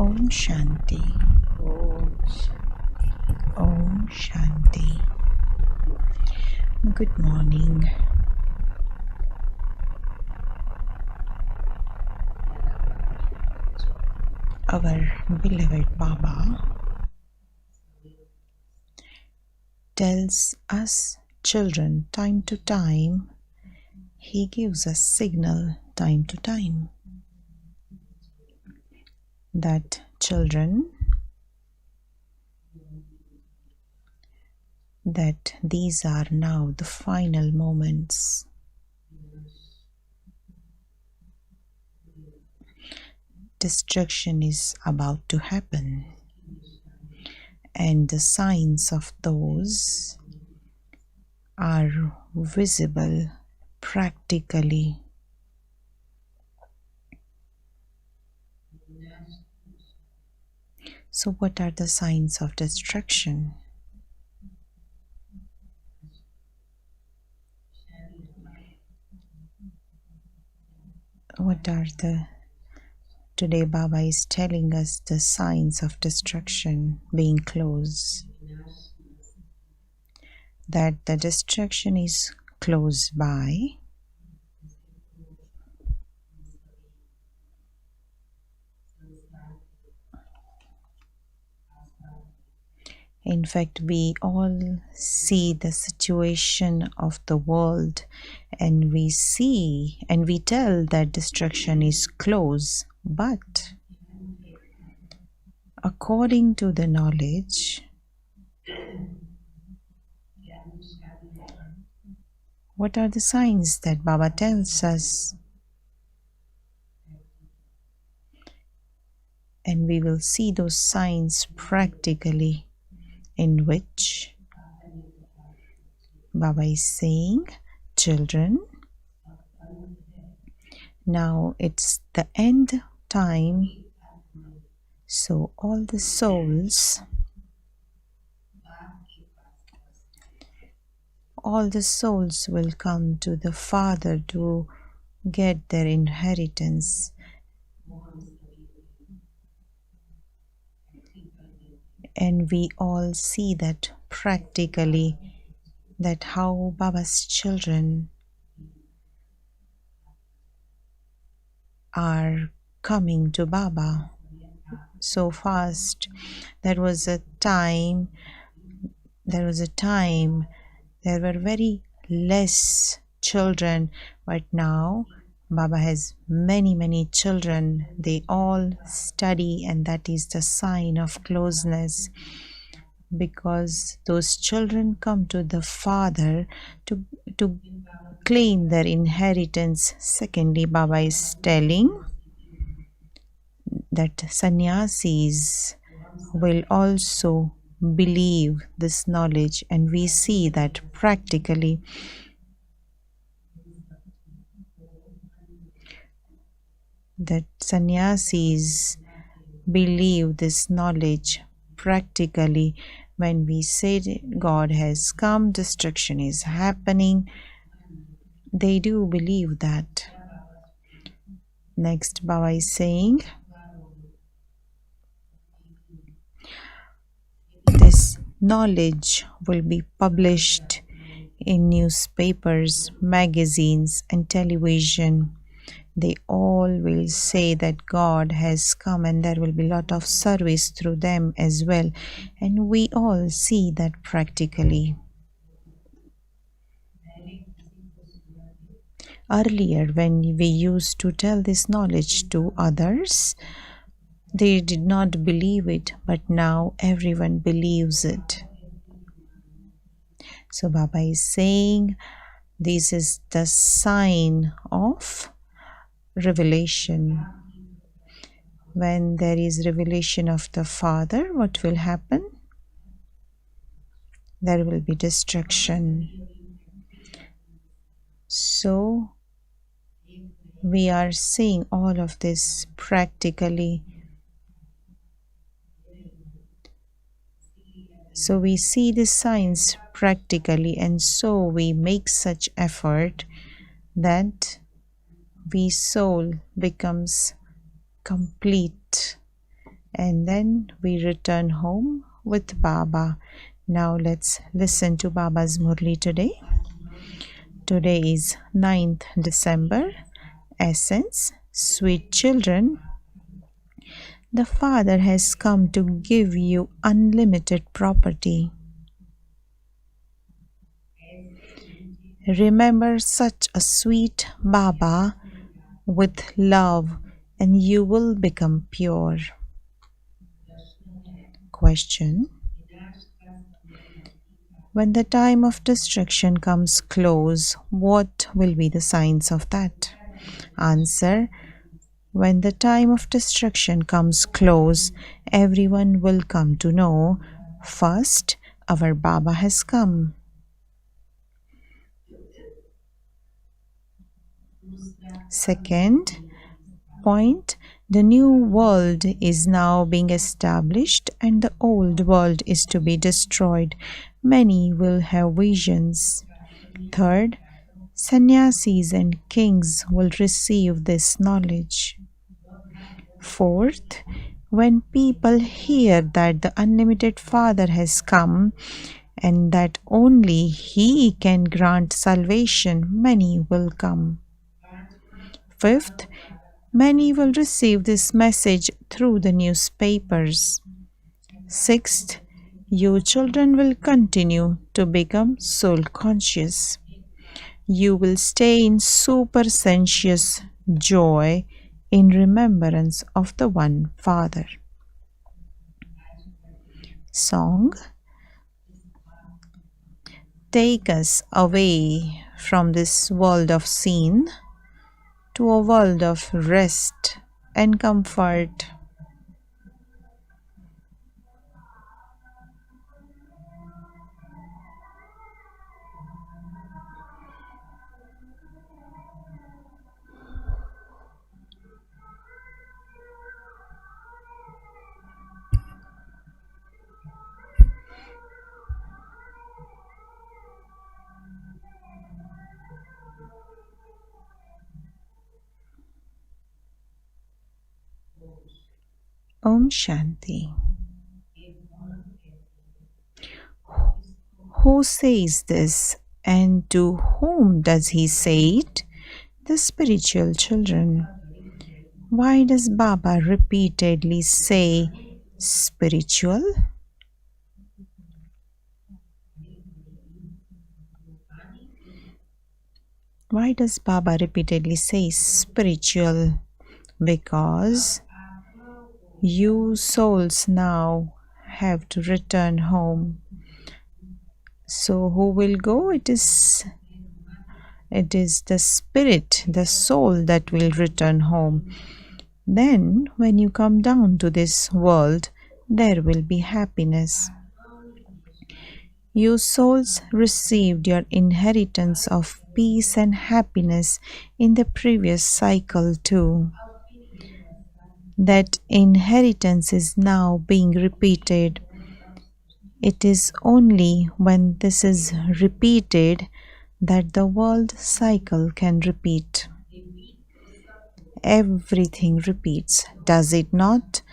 Om Shanti. Om Shanti. Good morning. Our beloved Baba tells us children time to time. He gives us signal time to time that children, that these are now the final moments. Destruction is about to happen, and the signs of those are visible practically. So what are the signs of destruction? What are the... Today Baba is telling us the signs of destruction being close. That the destruction is close by. In fact, we all see the situation of the world, and we see and we tell that destruction is close. But according to the knowledge, what are the signs that Baba tells us? And we will see those signs practically, in which Baba is saying, children, now it's the end time, so all the souls will come to the Father to get their inheritance. And we all see that practically, that how Baba's children are coming to Baba so fast. There was a time there were very less children, but now Baba has many children. They all study, and that is the sign of closeness, because those children come to the Father to claim their inheritance. Secondly, Baba is telling that sannyasis will also believe this knowledge, and we see that practically. That sannyasis believe this knowledge practically. When we say God has come, destruction is happening, they do believe that. Next, Baba is saying, this knowledge will be published in newspapers, magazines, and television. They all will say that God has come, and there will be a lot of service through them as well. And we all see that practically. Earlier, when we used to tell this knowledge to others, they did not believe it, but now everyone believes it. So Baba is saying, this is the sign of revelation. When there is revelation of the Father, what will happen? There will be destruction. So we are seeing all of this practically. So we see the signs practically, and so we make such effort that we soul becomes complete and then we return home with Baba. Now let's listen to Baba's Murli today. Today is 9th December. Essence, sweet children, the Father has come to give you unlimited property. Remember such a sweet Baba with love and you will become pure. Question: when the time of destruction comes close, what will be the signs of that? Answer: when the time of destruction comes close, everyone will come to know, first, our Baba has come. Second point, the new world is now being established and the old world is to be destroyed. Many will have visions. Third, sannyasis and kings will receive this knowledge. Fourth, when people hear that the unlimited Father has come and that only He can grant salvation, many will come. Fifth, many will receive this message through the newspapers. Sixth, you children will continue to become soul conscious. You will stay in supersensuous joy in remembrance of the one Father. Song: take us away from this world of sin to a world of rest and comfort. Om Shanti. Who says this and to whom does he say it? The spiritual children. Why does Baba repeatedly say spiritual? Why does Baba repeatedly say spiritual? Because you souls now have to return home. So who will go? It is the spirit, the soul that will return home. Then when you come down to this world, there will be happiness. You souls received your inheritance of peace and happiness in the previous cycle too. That inheritance is now being repeated. It is only when this is repeated that the world cycle can repeat. Everything repeats, does it not?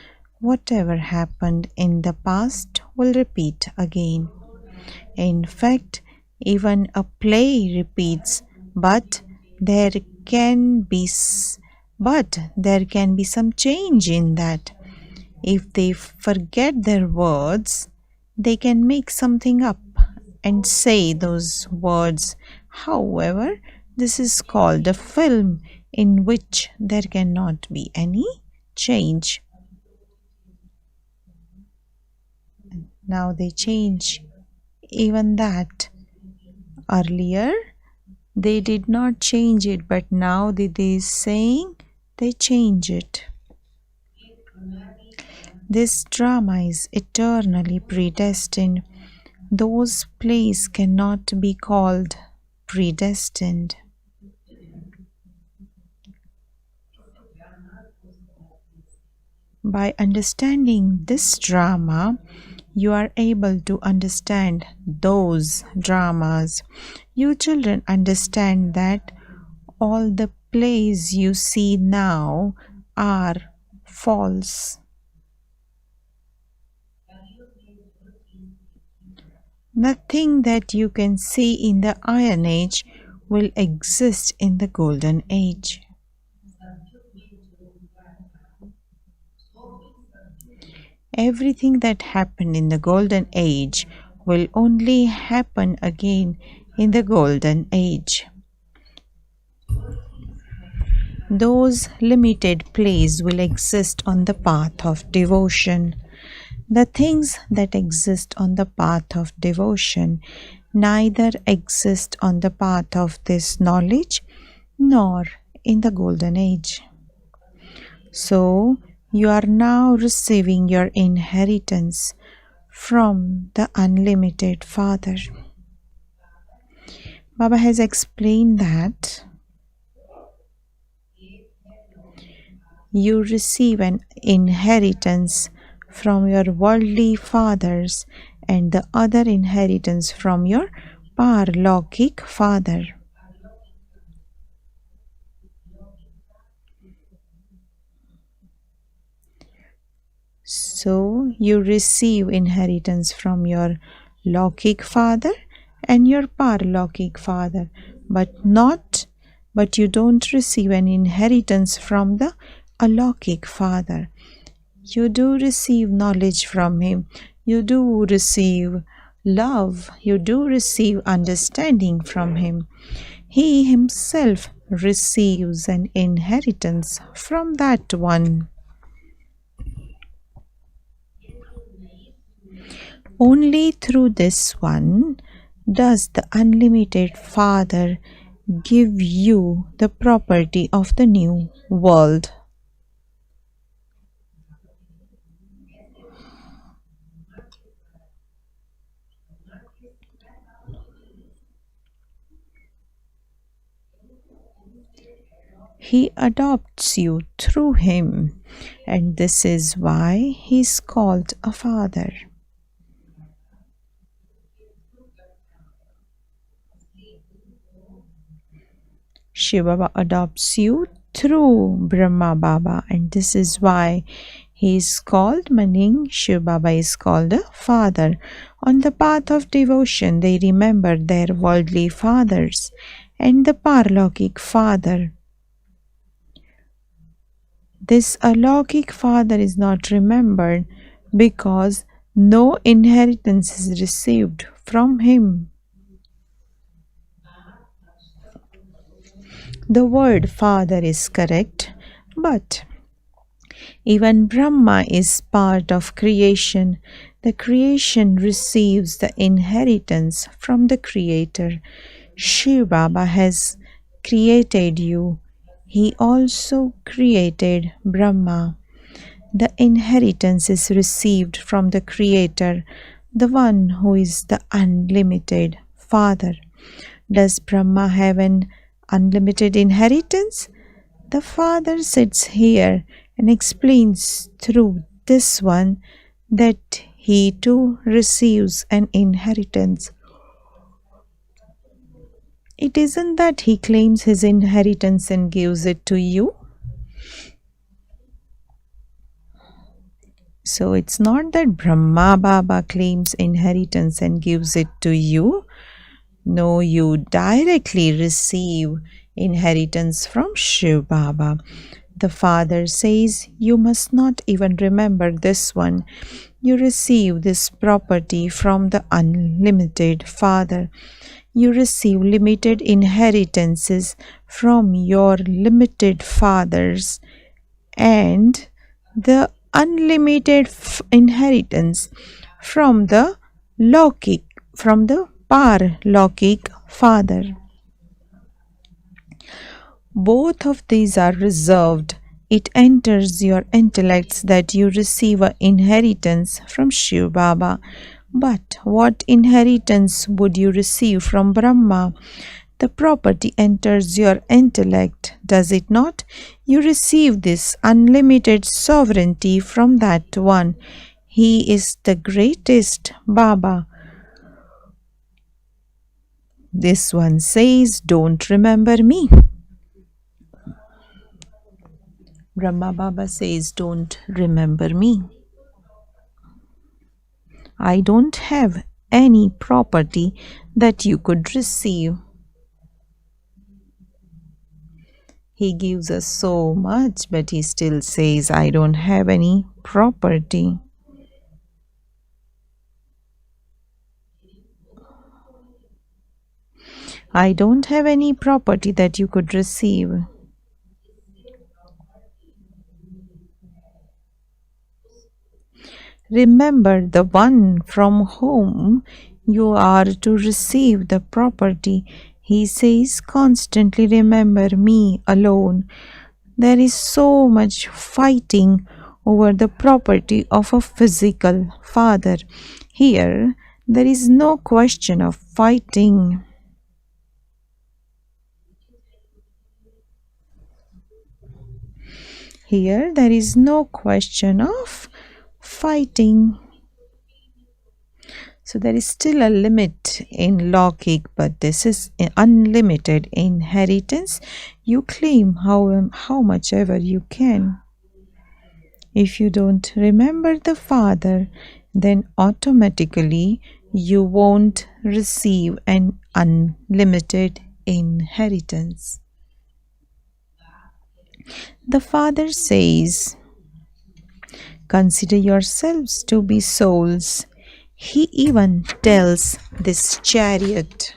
Whatever happened in the past will repeat again. In fact, even a play repeats, but there can be some change in that. If they forget their words, they can make something up and say those words. However, this is called a film in which there cannot be any change. Now they change even that. Earlier, they did not change it, but now they are saying they change it. This drama is eternally predestined. Those plays cannot be called predestined. By understanding this drama, you are able to understand those dramas. You children understand that all the plays you see now are false. Nothing that you can see in the Iron Age will exist in the Golden Age. Everything that happened in the Golden Age will only happen again in the Golden Age. Those limited plays will exist on the path of devotion. The things that exist on the path of devotion neither exist on the path of this knowledge nor in the Golden Age. So, you are now receiving your inheritance from the unlimited Father. Baba has explained that you receive an inheritance from your worldly fathers and the other inheritance from your parlokik father. So you receive inheritance from your Lokik father and your Parlokik father, but you don't receive an inheritance from the Alokik father. You do receive knowledge from him. You do receive love. You do receive understanding from him. He himself receives an inheritance from that one. Only through this one does the unlimited Father give you the property of the new world. He adopts you through him, and this is why he is called a father. Shiv Baba adopts you through Brahma Baba, and this is why he is called, meaning Shiv Baba is called a father. On the path of devotion, they remember their worldly fathers and the Parlokik father. This Alokik father is not remembered because no inheritance is received from him. The word father is correct, but even Brahma is part of creation. The creation receives the inheritance from the Creator. Shiv Baba has created you. He also created Brahma. The inheritance is received from the Creator, the one who is the unlimited Father. Does Brahma have an unlimited inheritance? The Father sits here and explains through this one that he too receives an inheritance. It isn't that he claims his inheritance and gives it to you. So it's not that Brahma Baba claims inheritance and gives it to you. No, you directly receive inheritance from Shiv Baba. The Father says you must not even remember this one. You receive this property from the unlimited Father. You receive limited inheritances from your limited fathers and the unlimited inheritance from the Parlokik father. Both of these are reserved. It enters your intellects that you receive an inheritance from Shiv Baba. But what inheritance would you receive from Brahma? The property enters your intellect, does it not? You receive this unlimited sovereignty from that one. He is the greatest Baba. This one says, don't remember me. Brahma Baba says, don't remember me. I don't have any property that you could receive. He gives us so much, but he still says, I don't have any property. I don't have any property that you could receive. Remember the one from whom you are to receive the property. He says constantly, remember me alone. There is so much fighting over the property of a physical father. Here, there is no question of fighting. Here, there is no question of fighting. So there is still a limit in logic, but this is unlimited inheritance. You claim how much ever you can. If you don't remember the Father, then automatically you won't receive an unlimited inheritance. The Father says, consider yourselves to be souls. He even tells this chariot,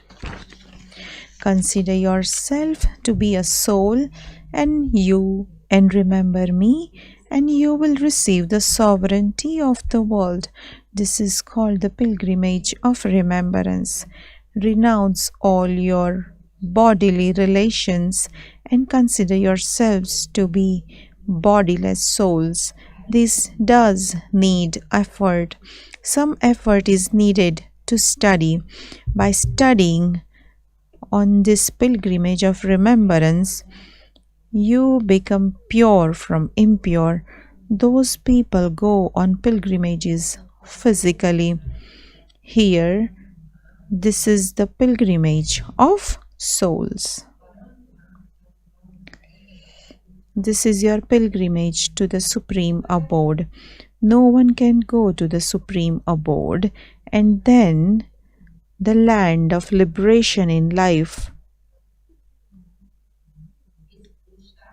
consider yourself to be a soul and remember me, and you will receive the sovereignty of the world. This is called the pilgrimage of remembrance. Renounce all your bodily relations and consider yourselves to be bodiless souls. This does need effort. Some effort is needed to study. By studying on this pilgrimage of remembrance, you become pure from impure. Those people go on pilgrimages physically. Here, this is the pilgrimage of souls. This is your pilgrimage to the supreme abode. No one can go to the supreme abode and then the land of liberation in life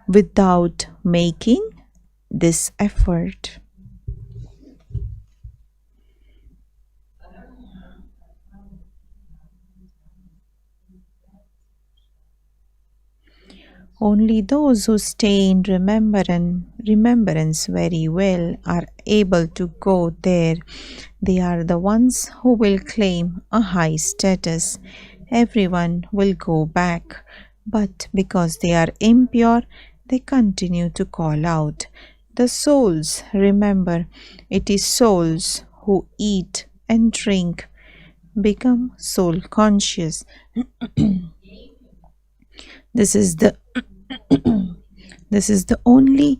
without making this effort. Only those who stay in remembrance very well are able to go there. They are the ones who will claim a high status. Everyone will go back, but because they are impure, they continue to call out. The souls, remember, it is souls who eat and drink, become soul conscious. This is the only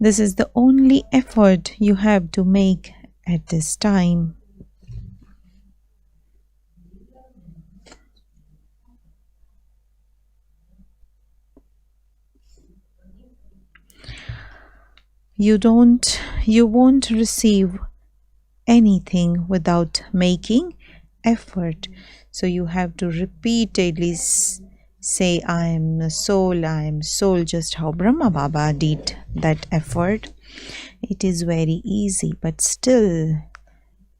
this is the only effort you have to make at this time. You won't receive anything without making effort. So you have to repeatedly say, I am a soul, just how Brahma Baba did that effort. It is very easy, but still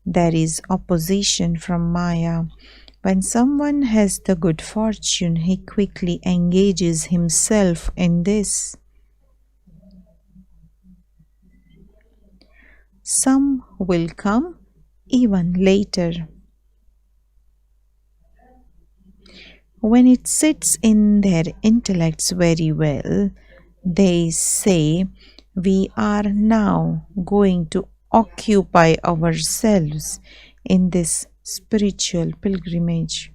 there is opposition from Maya. When someone has the good fortune, he quickly engages himself in this. Some will come even later. When it sits in their intellects very well, they say, we are now going to occupy ourselves in this spiritual pilgrimage.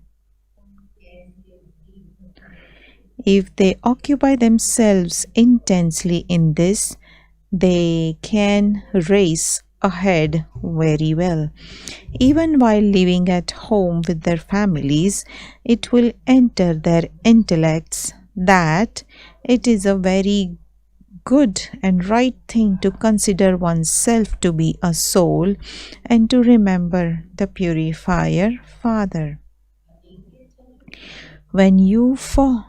If they occupy themselves intensely in this, they can race ahead very well. Even while living at home with their families, it will enter their intellects that it is a very good and right thing to consider oneself to be a soul and to remember the purifier Father. When you follow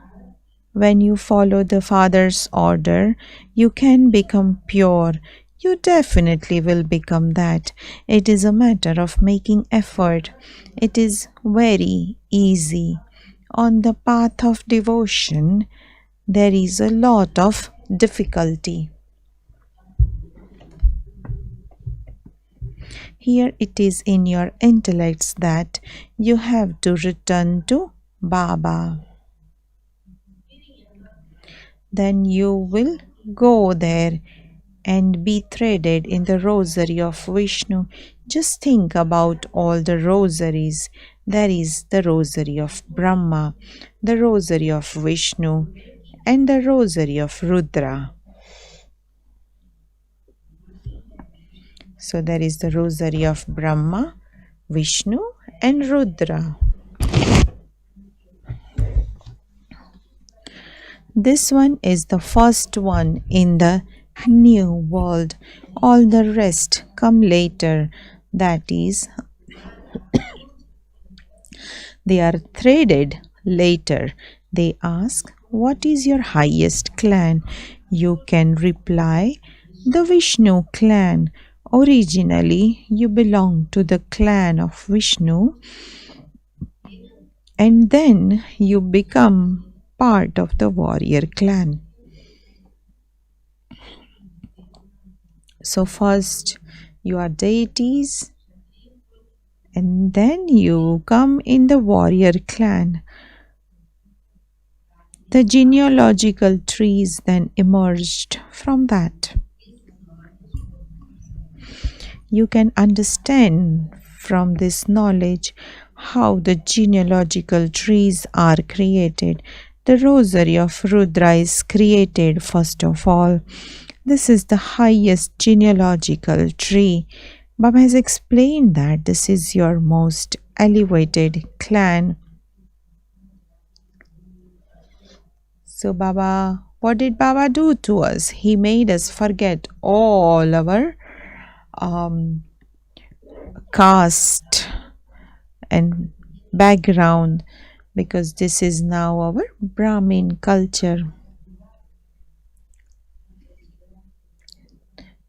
the Father's order, you can become pure. You definitely will become that. It is a matter of making effort. It is very easy. On the path of devotion, there is a lot of difficulty. Here it is in your intellects that you have to return to Baba. Then you will go there and be threaded in the rosary of Vishnu. Just think about all the rosaries. There is the rosary of Brahma, the rosary of Vishnu, and the rosary of Rudra. So there is the rosary of Brahma, Vishnu, and Rudra. This one is the first one in the new world. All the rest come later. That is, they are threaded later. They ask, what is your highest clan? You can reply, the Vishnu clan. Originally, you belong to the clan of Vishnu, and then you become part of the warrior clan. So first you are deities, and then you come in the warrior clan. The genealogical trees then emerged from that. You can understand from this knowledge how the genealogical trees are created. The rosary of Rudra is created first of all. This is the highest genealogical tree. Baba has explained that this is your most elevated clan. So Baba, what did Baba do to us? He made us forget all our caste and background, because this is now our Brahmin culture.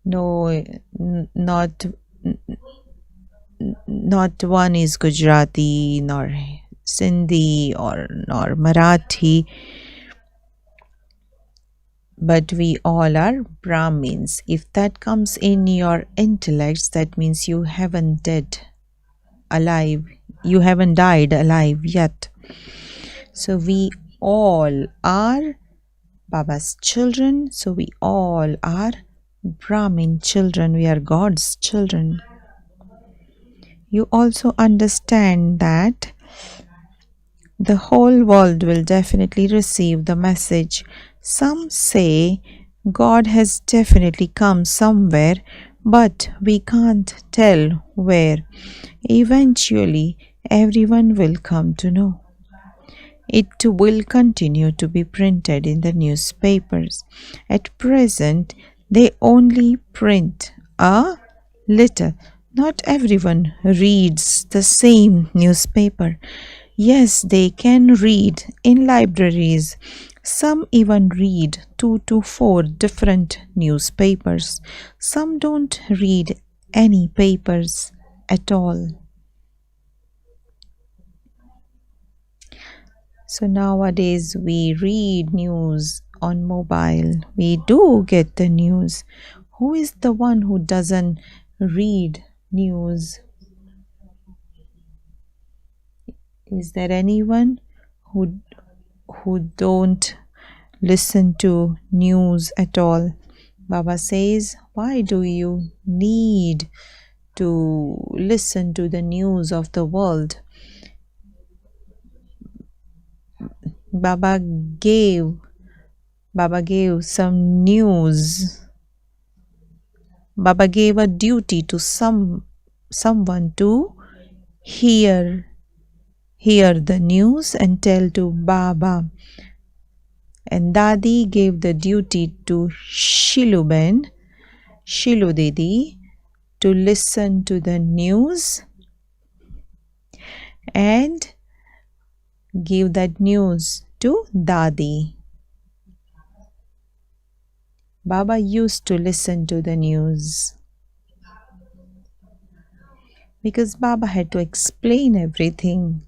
No, not one is Gujarati, nor Sindhi, nor Marathi, but we all are Brahmins. If that comes in your intellects, that means you haven't died alive yet. So we all are Baba's children. So we all are Brahmin children. We are God's children. You also understand that the whole world will definitely receive the message. Some say God has definitely come somewhere, but we can't tell where. Eventually, everyone will come to know. It will continue to be printed in the newspapers. At present, they only print a little. Not everyone reads the same newspaper. Yes, they can read in libraries. Some even read 2 to 4 different newspapers. Some don't read any papers at all. So nowadays we read news on mobile. We do get the news. Who is the one who doesn't read news? Is there anyone who don't listen to news at all? Baba says, why do you need to listen to the news of the world? Baba gave some news. Baba gave a duty to someone to hear the news and tell to Baba. And Dadi gave the duty to Shilu Didi, to listen to the news and give that news to Dadi. Baba used to listen to the news because Baba had to explain everything.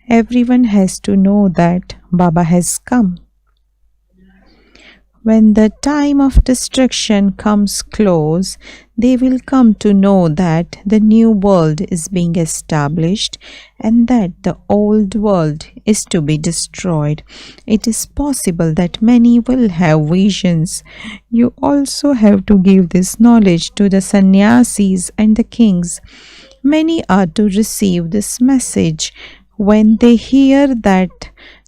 Everyone has to know that Baba has come. When the time of destruction comes close, they will come to know that the new world is being established and that the old world is to be destroyed. It is possible that many will have visions. You also have to give this knowledge to the sannyasis and the kings. Many are to receive this message when they hear that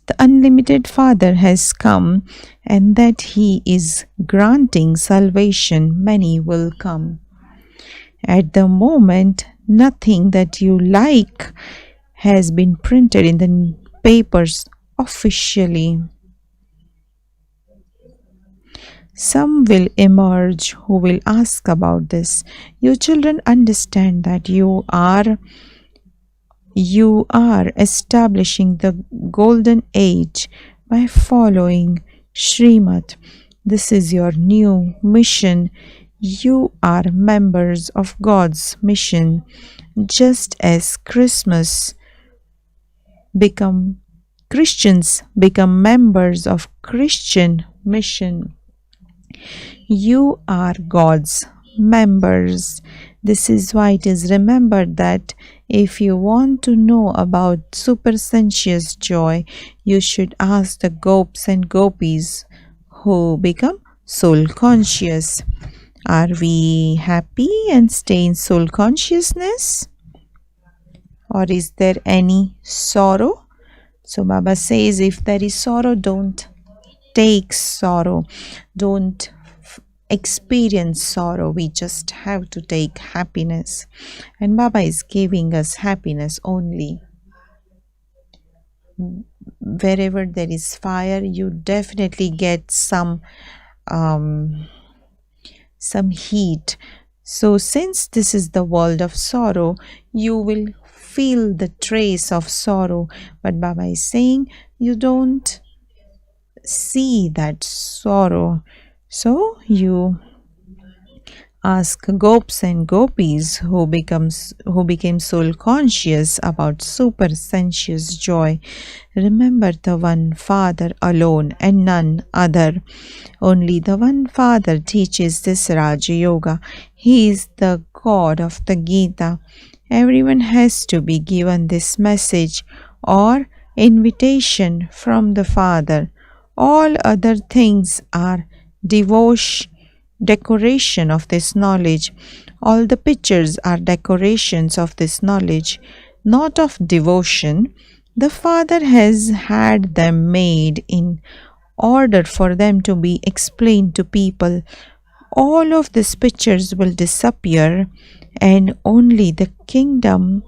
the unlimited Father has come and that He is granting salvation. Many will come. At the moment, nothing that you like has been printed in the papers officially. Some will emerge who will ask about this. You children understand that you are establishing the golden age by following Srimad. This is your new mission. You are members of God's mission, just as Christians become members of Christian mission. You are God's members. This is why it is remembered that if you want to know about supersensuous joy, you should ask the gopis and gopis who become soul conscious. Are we happy and stay in soul consciousness? Or is there any sorrow? So Baba says, if there is sorrow, don't take sorrow. Don't experience sorrow. We just have to take happiness. And Baba is giving us happiness only. Wherever there is fire, you definitely get some heat. So since this is the world of sorrow, you will feel the trace of sorrow. But Baba is saying you don't see that sorrow. So you ask gopis and gopis who became soul conscious about supersensuous joy. Remember the one Father alone and none other. Only the one Father teaches this Raja Yoga. He is the God of the Gita. Everyone has to be given this message or invitation from the Father. All other things are decoration of this knowledge. All the pictures are decorations of this knowledge, not of devotion. The Father has had them made in order for them to be explained to people. All of these pictures will disappear and only the kingdom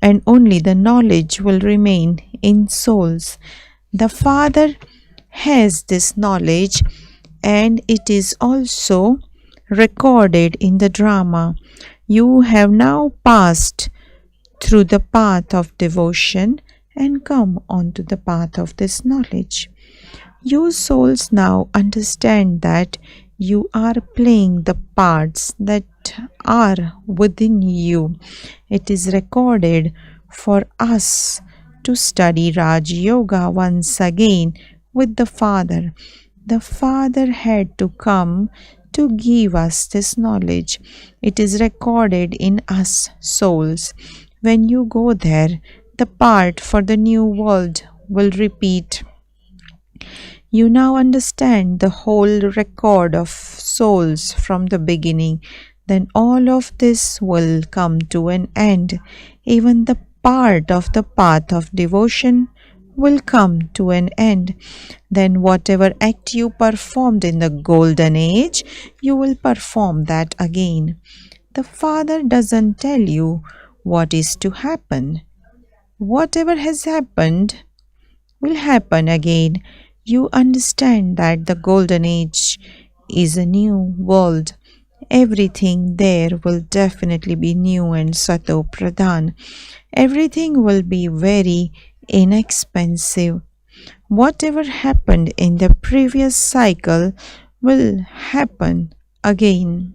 and only the knowledge will remain in souls. The Father has this knowledge and it is also recorded in the drama. You have now passed through the path of devotion and come onto the path of this knowledge. You souls now understand that you are playing the parts that are within you. It is recorded for us to study Raj Yoga once again with the Father. The Father had to come to give us this knowledge. It is recorded in us souls. When you go there, the part for the new world will repeat. You now understand the whole record of souls from the beginning. Then all of this will come to an end. Even the part of the path of devotion will come to an end. Then, whatever act you performed in the golden age, you will perform that again. The Father doesn't tell you what is to happen. Whatever has happened will happen again. You understand that the golden age is a new world. Everything there will definitely be new and Sato Pradhan. Everything will be very inexpensive. Whatever happened in the previous cycle will happen again.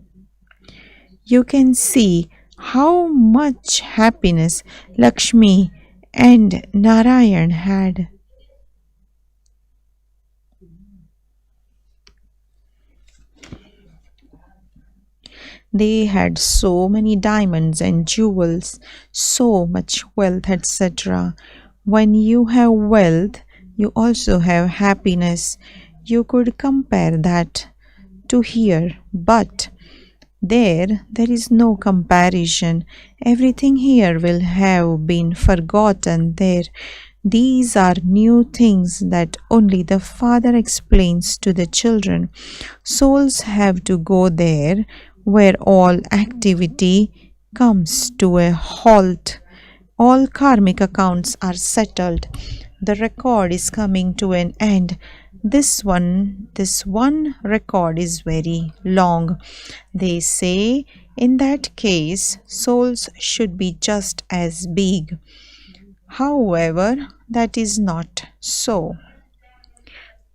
You can see how much happiness Lakshmi and Narayan had. They had so many diamonds and jewels, so much wealth, etc. When you have wealth, you also have happiness. You could compare that to here, but there is no comparison. Everything here will have been forgotten there. These are new things that only the Father explains to the children. Souls have to go there where all activity comes to a halt. All karmic accounts are settled. The record is coming to an end. This one record is very long. They say in that case, souls should be just as big. However, that is not so.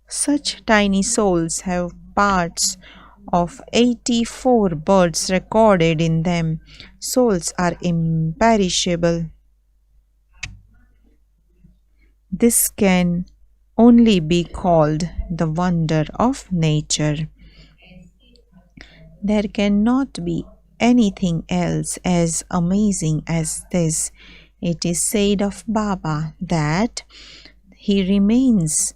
Such tiny souls have parts of 84 birds recorded in them. Souls are imperishable. This can only be called the wonder of nature. There cannot be anything else as amazing as this. It is said of Baba that he remains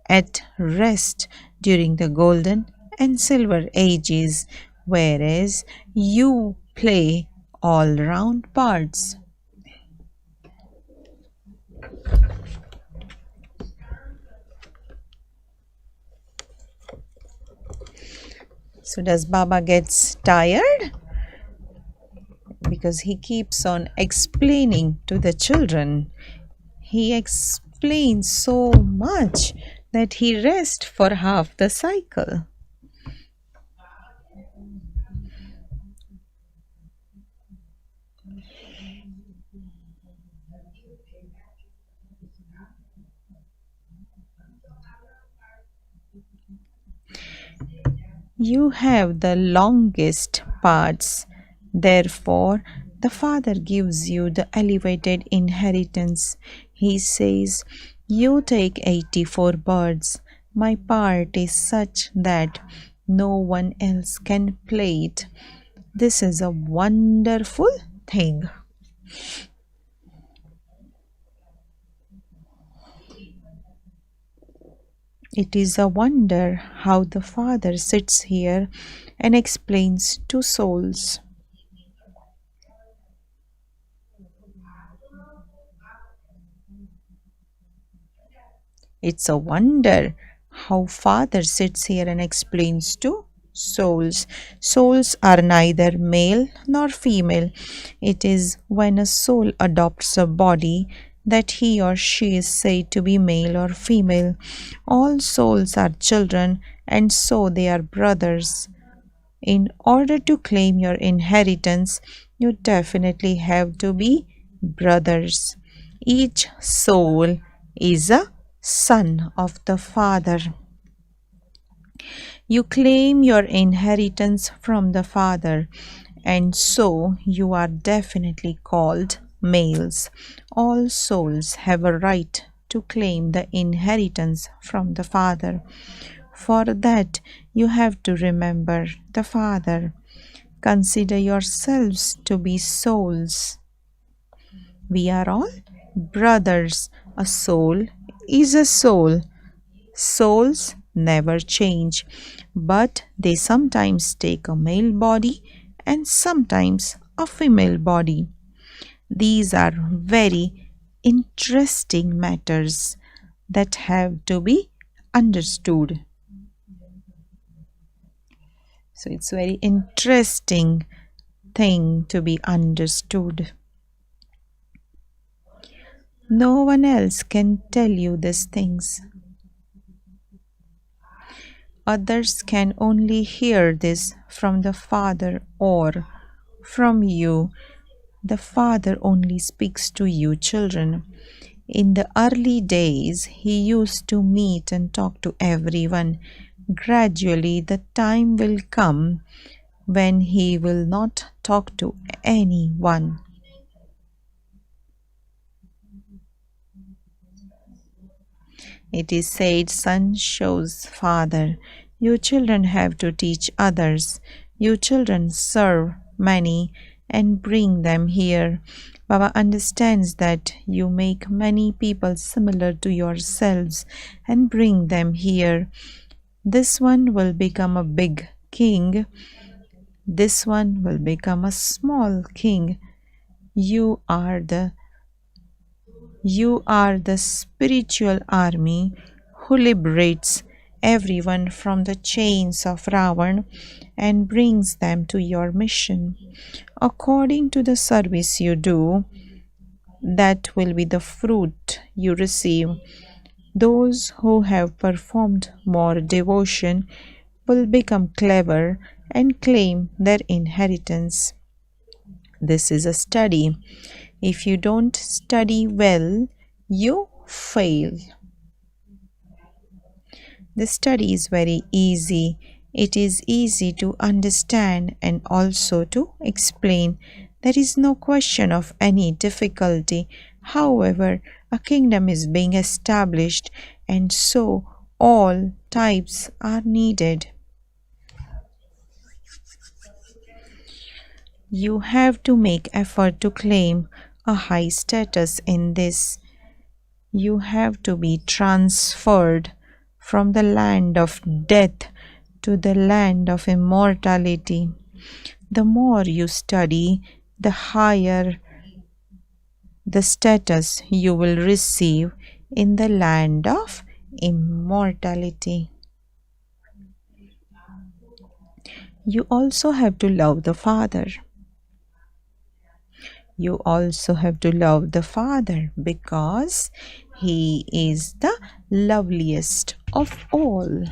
at rest during the golden and silver ages, whereas you play all round parts. So does Baba gets tired? Because he keeps on explaining to the children. He explains so much that he rests for half the cycle. You have the longest parts. Therefore, the Father gives you the elevated inheritance. He says, you take 84 birds. My part is such that no one else can play it. This is a wonderful thing. It is a wonder how the Father sits here and explains to souls. It's a wonder how Father sits here and explains to souls. Souls are neither male nor female. It is when a soul adopts a body that he or she is said to be male or female. All souls are children, and so they are brothers. In order to claim your inheritance, you definitely have to be brothers. Each soul is a son of the Father. You claim your inheritance from the Father, and so you are definitely called males. All souls have a right to claim the inheritance from the Father. For that, you have to remember the Father. Consider yourselves to be souls. We are all brothers. A soul is a soul. Souls never change, but they sometimes take a male body and sometimes a female body. These are very interesting matters. that have to be understood. So it's very interesting thing to be understood. No one else can tell you these things. Others can only hear this from the Father or from you. The Father only speaks to you, children. In the early days, he used to meet and talk to everyone. Gradually, the time will come when he will not talk to anyone. It is said, son shows father. You children have to teach others. You children serve many and bring them here. Baba understands that you make many people similar to yourselves and bring them here. This one will become a big king. This one will become a small king. You are the spiritual army who liberates everyone from the chains of Ravan and brings them to your mission. According to the service you do, that will be the fruit you receive. Those who have performed more devotion will become clever and claim their inheritance. This is a study. If you don't study well, you fail. The study is very easy. It is easy to understand and also to explain. There is no question of any difficulty. However, a kingdom is being established, and so all types are needed. You have to make effort to claim a high status in this. You have to be transferred from the land of death to the land of immortality. The more you study, the higher the status you will receive in the land of immortality. You also have to love the Father. You also have to love the Father because He is the loveliest of all.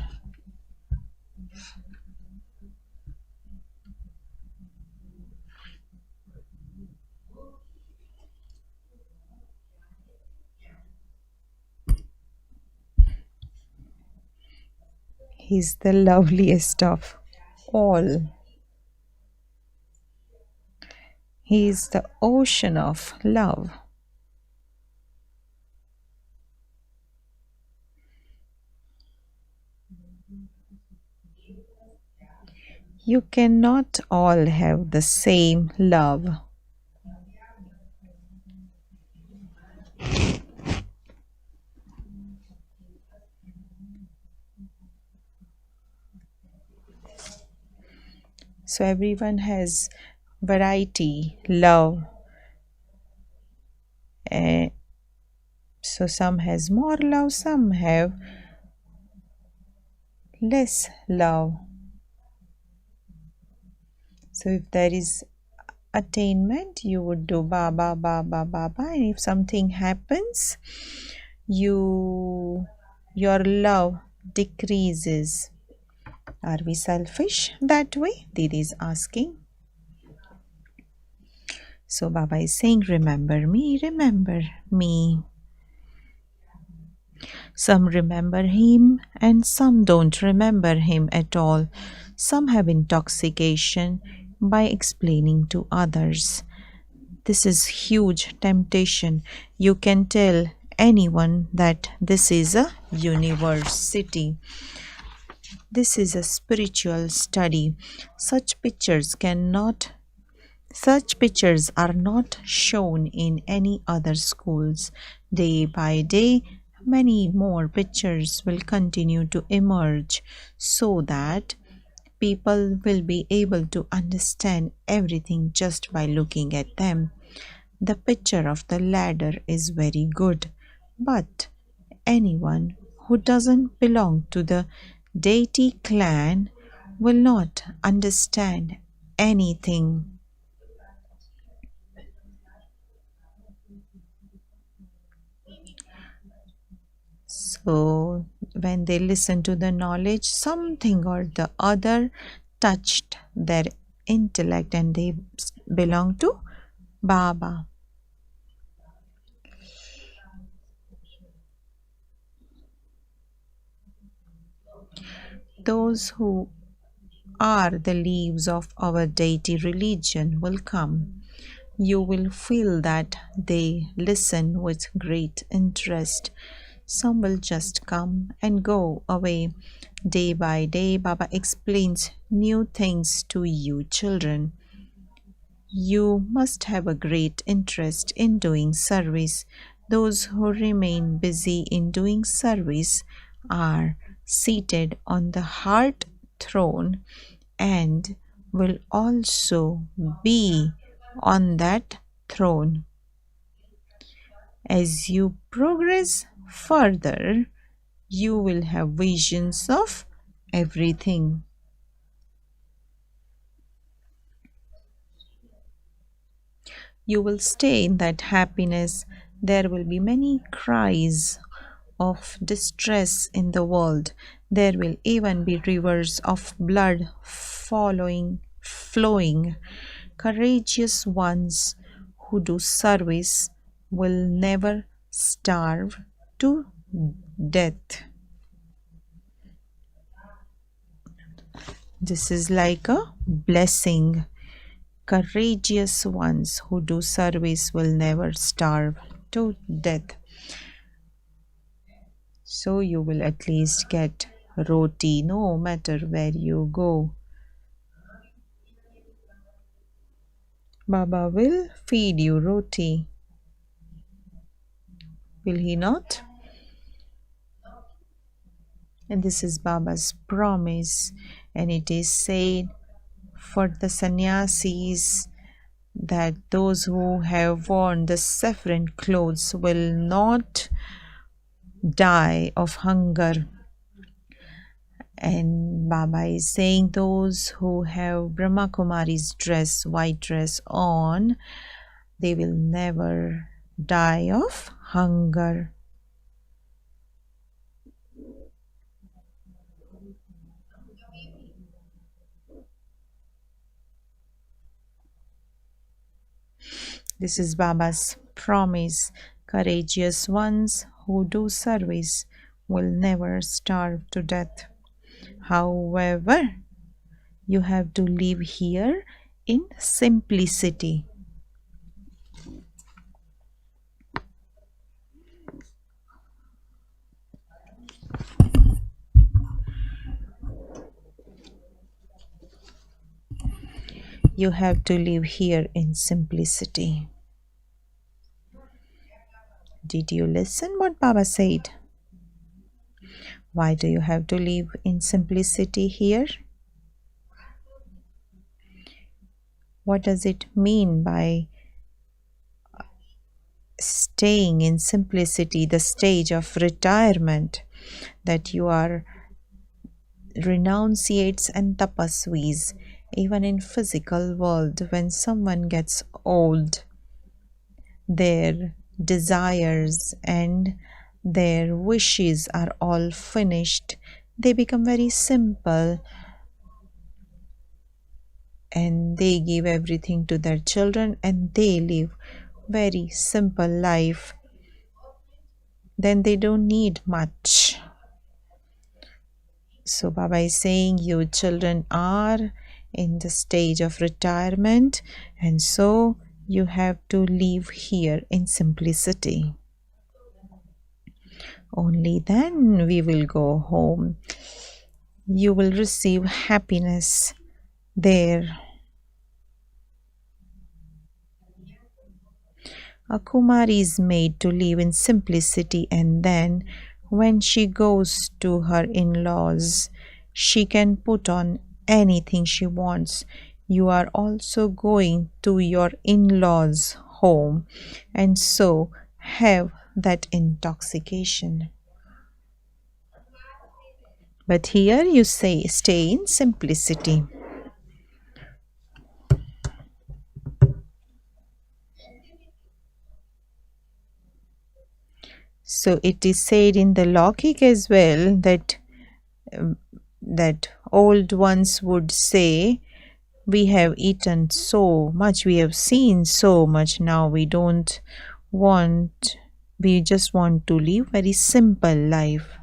He is the loveliest of all. He is the ocean of love. You cannot all have the same love. So everyone has variety, love. So some has more love, some have less love. So if there is attainment, you would do Baba, Baba, Baba, and if something happens, your love decreases. Are we selfish that way? Didi is asking. So Baba is saying, remember me, remember me. Some remember him and some don't remember him at all. Some have intoxication by explaining to others. This is huge temptation. You can tell anyone that this is a university. This is a spiritual study. Such pictures are not shown in any other schools. Day by day, many more pictures will continue to emerge so that people will be able to understand everything just by looking at them. The picture of the ladder is very good, but anyone who doesn't belong to the deity clan will not understand anything. So, when they listen to the knowledge, something or the other touched their intellect and they belong to Baba. Those who are the leaves of our deity religion will come. You will feel that they listen with great interest. Some will just come and go away. Day by day, Baba explains new things to you, children. You must have a great interest in doing service. Those who remain busy in doing service are seated on the heart throne and will also be on that throne. As you progress further, you will have visions of everything. You will stay in that happiness. There will be many cries of distress in the world. There will even be rivers of blood flowing. Courageous ones who do service will never starve to death. This is like a blessing. Courageous ones who do service will never starve to death. So you will at least get roti no matter where you go. Baba will feed you roti. Will he not? And this is Baba's promise. And it is said for the sannyasis that those who have worn the saffron clothes will not die of hunger. And Baba is saying those who have Brahma Kumaris dress, white dress on, they will never die of hunger. This is Baba's promise. Courageous ones who do service will never starve to death. However, you have to live here in simplicity. You have to live here in simplicity. Did you listen what Baba said? Why do you have to live in simplicity here? What does it mean by staying in simplicity, the stage of retirement, that you are renunciates and tapasvis? Even in physical world, when someone gets old, their desires and their wishes are all finished. They become very simple and they give everything to their children and they live very simple life. Then they don't need much. So Baba is saying you children are in the stage of retirement, and so you have to live here in simplicity. Only then we will go home. You will receive happiness there. A Kumari is made to live in simplicity, and then when she goes to her in-laws, she can put on anything she wants. You are also going to your in-laws' home, and so have that intoxication. But here you say stay in simplicity. So it is said in the Logic as well that that old ones would say, we have eaten so much, we have seen so much, now we don't want, we just want to live very simple life.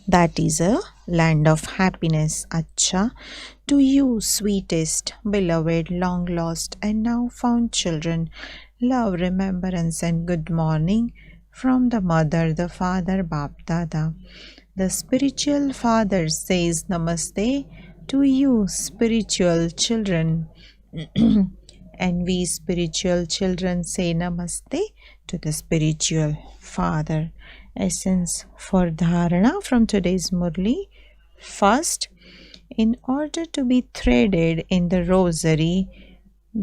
That is a land of happiness. Acha, to you, sweetest, beloved, long lost, and now found children, love, remembrance, and good morning from the mother, the father, Bap Dada. The spiritual father says Namaste to you, spiritual children. And we spiritual children say Namaste to the spiritual father. Essence for dharana from today's Murli. First, in order to be threaded in the rosary,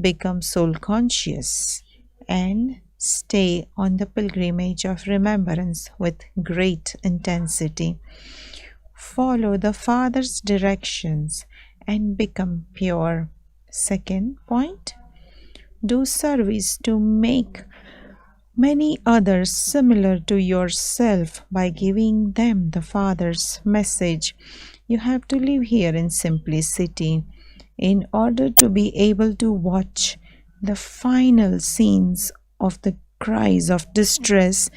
become soul conscious and stay on the pilgrimage of remembrance with great intensity. Follow the Father's directions and become pure. Second point, do service to make many others similar to yourself by giving them the Father's message. You have to live here in simplicity in order to be able to watch the final scenes of the cries of distress.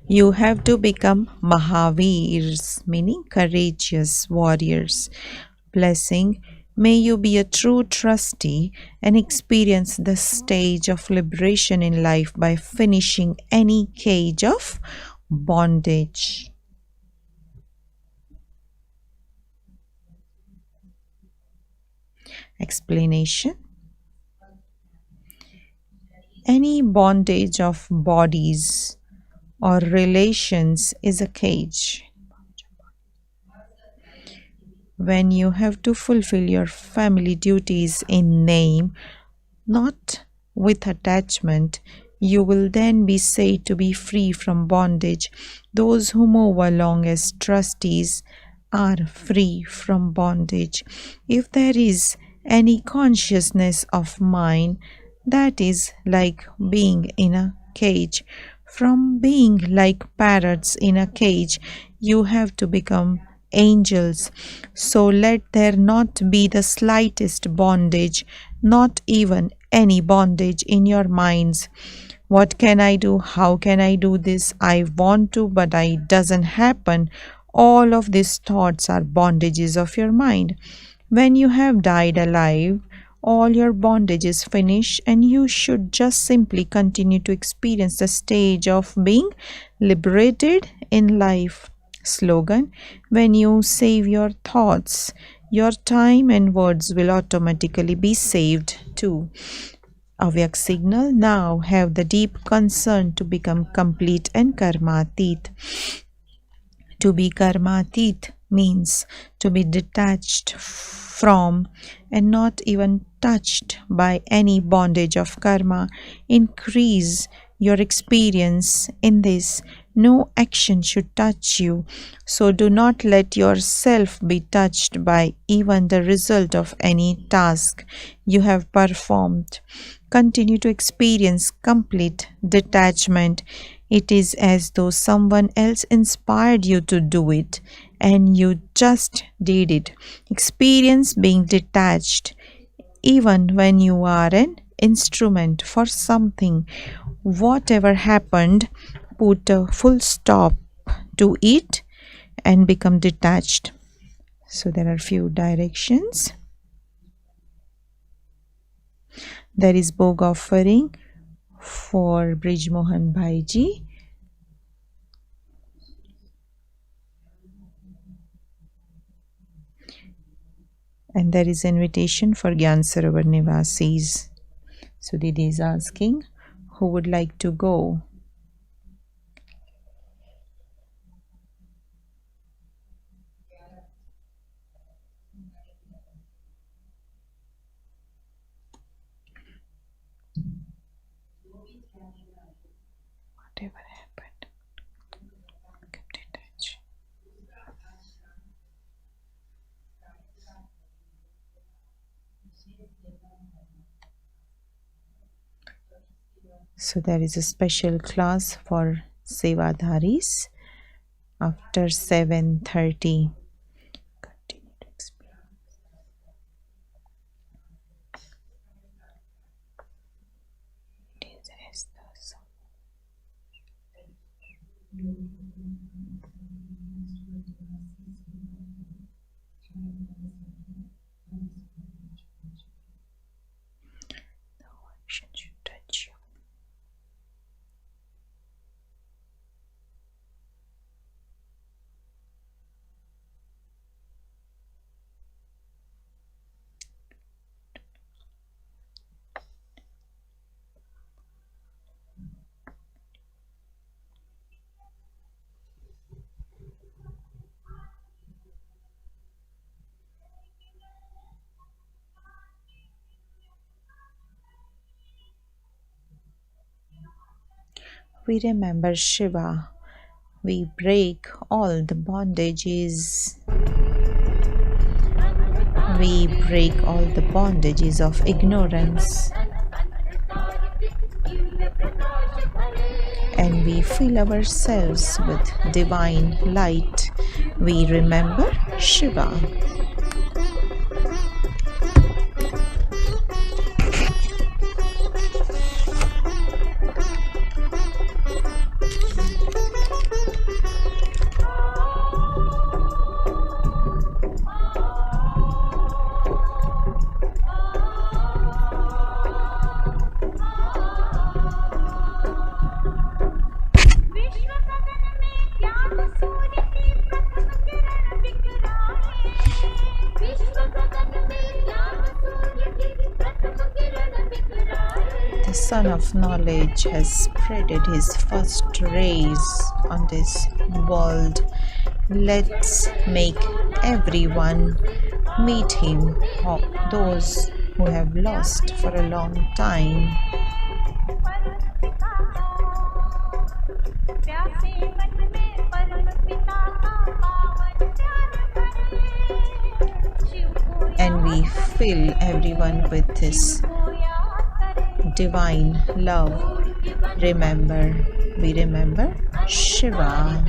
You have to become Mahavirs, meaning courageous warriors. Blessing, may you be a true trustee and experience the stage of liberation in life by finishing any cage of bondage. Explanation: any bondage of bodies or relations is a cage. When you have to fulfill your family duties in name, not with attachment, you will then be said to be free from bondage. Those who move along as trustees are free from bondage. If there is any consciousness of mind, that is like being in a cage. From being like parrots in a cage, you have to become angels. So let there not be the slightest bondage, not even any bondage in your minds. What can I do? How can I do this? I want to, but it doesn't happen. All of these thoughts are bondages of your mind. When you have died alive, all your bondage is finished, and you should just simply continue to experience the stage of being liberated in life. Slogan: when you save your thoughts, your time and words will automatically be saved too. Avyak signal: now have the deep concern to become complete and karmatit. To be karmatit means to be detached from and not even touched by any bondage of karma. Increase your experience in this. No action should touch you, so do not let yourself be touched by even the result of any task you have performed. Continue to experience complete detachment. It is as though someone else inspired you to do it and you just did it. Experience being detached even when you are an instrument for something. Whatever happened, put a full stop to it and become detached. So there are few directions. There is Bhog offering for Brij Mohan Bhaiji. And there is invitation for Gyan Sarovar Nivasis. So Didi is asking who would like to go. Whatever happened, kept in touch. So there is a special class for Sevadharis after 7:30. Continue to experience. No action should touch you. We remember Shiva. We break all the bondages. We break all the bondages of ignorance. And we fill ourselves with divine light. We remember Shiva. The sun of knowledge has spreaded his first rays on this world. Let's make everyone meet him, those who have lost for a long time. And we fill everyone with this divine love. We remember Shiva.